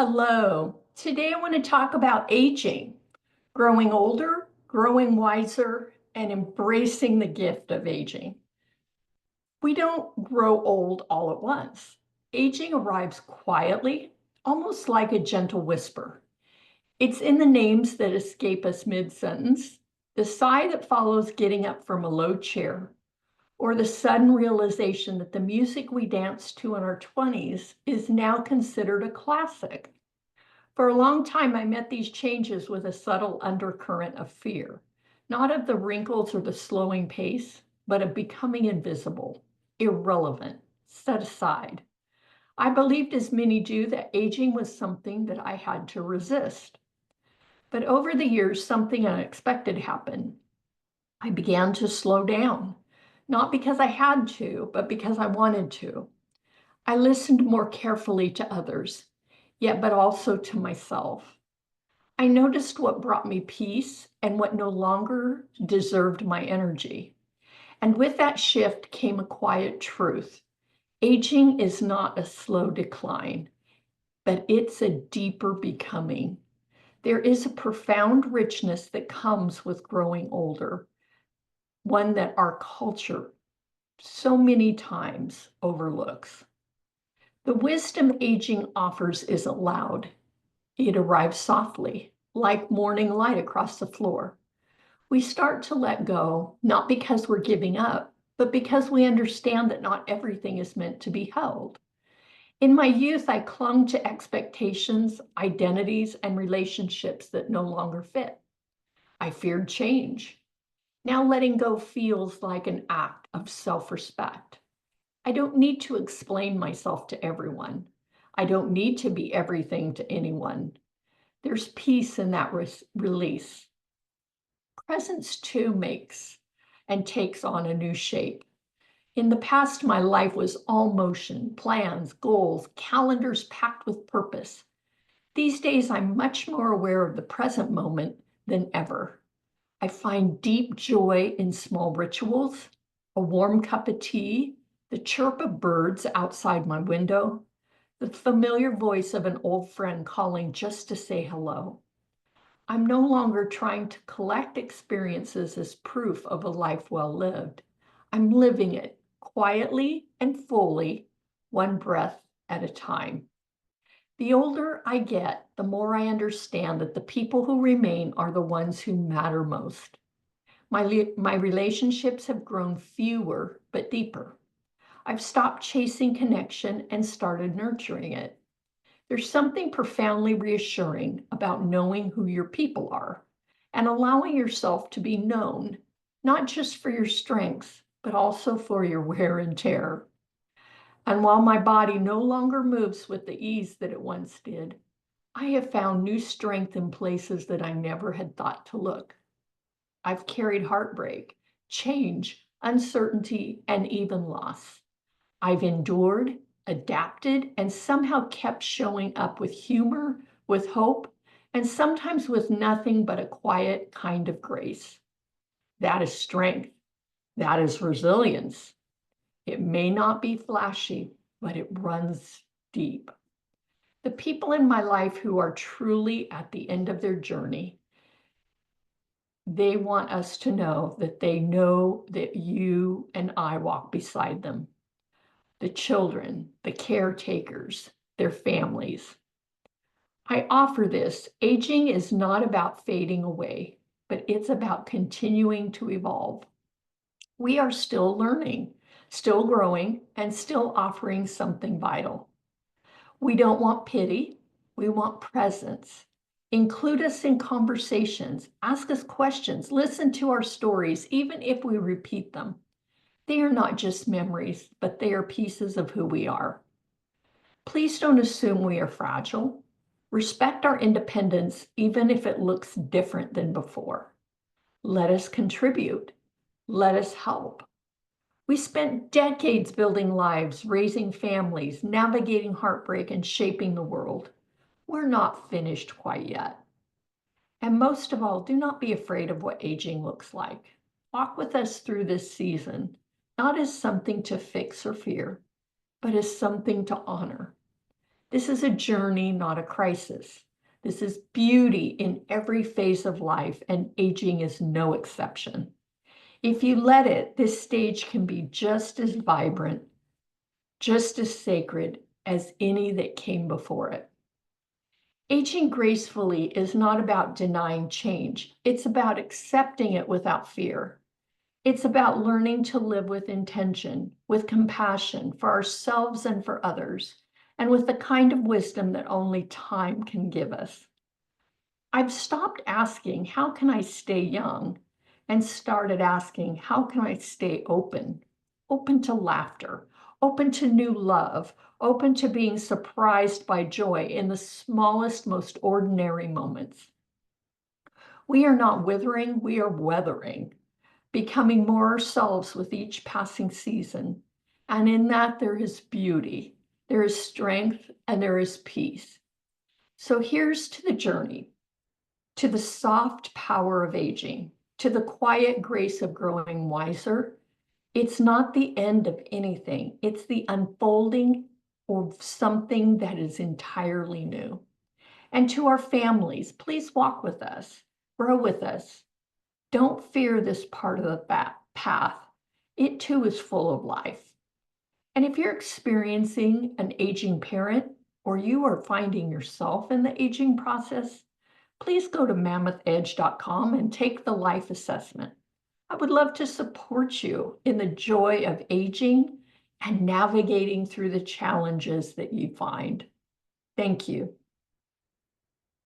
Hello. Today I want to talk about aging, growing older, growing wiser, and embracing the gift of aging. We don't grow old all at once. Aging arrives quietly, almost like a gentle whisper. It's in the names that escape us mid-sentence, the sigh that follows getting up from a low chair, or the sudden realization that the music we danced to in our 20s is now considered a classic. For a long time, I met these changes with a subtle undercurrent of fear, not of the wrinkles or the slowing pace, but of becoming invisible, irrelevant, set aside. I believed, as many do, that aging was something that I had to resist. But over the years, something unexpected happened. I began to slow down, not because I had to, but because I wanted to. I listened more carefully to others, yet but also to myself. I noticed what brought me peace and what no longer deserved my energy. And with that shift came a quiet truth. Aging is not a slow decline, but it's a deeper becoming. There is a profound richness that comes with growing older, one that our culture so many times overlooks. The wisdom aging offers isn't loud. It arrives softly, like morning light across the floor. We start to let go, not because we're giving up, but because we understand that not everything is meant to be held. In my youth, I clung to expectations, identities, and relationships that no longer fit. I feared change. Now letting go feels like an act of self-respect. I don't need to explain myself to everyone. I don't need to be everything to anyone. There's peace in that release. Presence too makes and takes on a new shape. In the past, my life was all motion, plans, goals, calendars packed with purpose. These days, I'm much more aware of the present moment than ever. I find deep joy in small rituals, a warm cup of tea, the chirp of birds outside my window, the familiar voice of an old friend calling just to say hello. I'm no longer trying to collect experiences as proof of a life well lived. I'm living it quietly and fully, one breath at a time. The older I get, the more I understand that the people who remain are the ones who matter most. My relationships have grown fewer but deeper. I've stopped chasing connection and started nurturing it. There's something profoundly reassuring about knowing who your people are and allowing yourself to be known, not just for your strengths, but also for your wear and tear. And while my body no longer moves with the ease that it once did, I have found new strength in places that I never had thought to look. I've carried heartbreak, change, uncertainty, and even loss. I've endured, adapted, and somehow kept showing up with humor, with hope, and sometimes with nothing but a quiet kind of grace. That is strength. That is resilience. It may not be flashy, but it runs deep. The people in my life who are truly at the end of their journey, they want us to know that they know that you and I walk beside them. The children, the caretakers, their families. I offer this. Aging is not about fading away, but it's about continuing to evolve. We are still learning, still growing, and still offering something vital. We don't want pity. We want presence. Include us in conversations, ask us questions, listen to our stories, even if we repeat them. They are not just memories, but they are pieces of who we are. Please don't assume we are fragile. Respect our independence, even if it looks different than before. Let us contribute. Let us help. We spent decades building lives, raising families, navigating heartbreak, and shaping the world. We're not finished quite yet. And most of all, do not be afraid of what aging looks like. Walk with us through this season, not as something to fix or fear, but as something to honor. This is a journey, not a crisis. This is beauty in every phase of life, and aging is no exception. If you let it, this stage can be just as vibrant, just as sacred as any that came before it. Aging gracefully is not about denying change. It's about accepting it without fear. It's about learning to live with intention, with compassion for ourselves and for others, and with the kind of wisdom that only time can give us. I've stopped asking, how can I stay young? And started asking, how can I stay open? Open to laughter, open to new love, open to being surprised by joy in the smallest, most ordinary moments. We are not withering, we are weathering, becoming more ourselves with each passing season. And in that, there is beauty, there is strength, and there is peace. So here's to the journey, to the soft power of aging, to the quiet grace of growing wiser. It's not the end of anything, it's the unfolding of something that is entirely new. And to our families, please walk with us, grow with us. Don't fear this part of the path. It too is full of life. And if you're experiencing an aging parent, or you are finding yourself in the aging process, please go to mammothedge.com and take the life assessment. I would love to support you in the joy of aging and navigating through the challenges that you find. Thank you.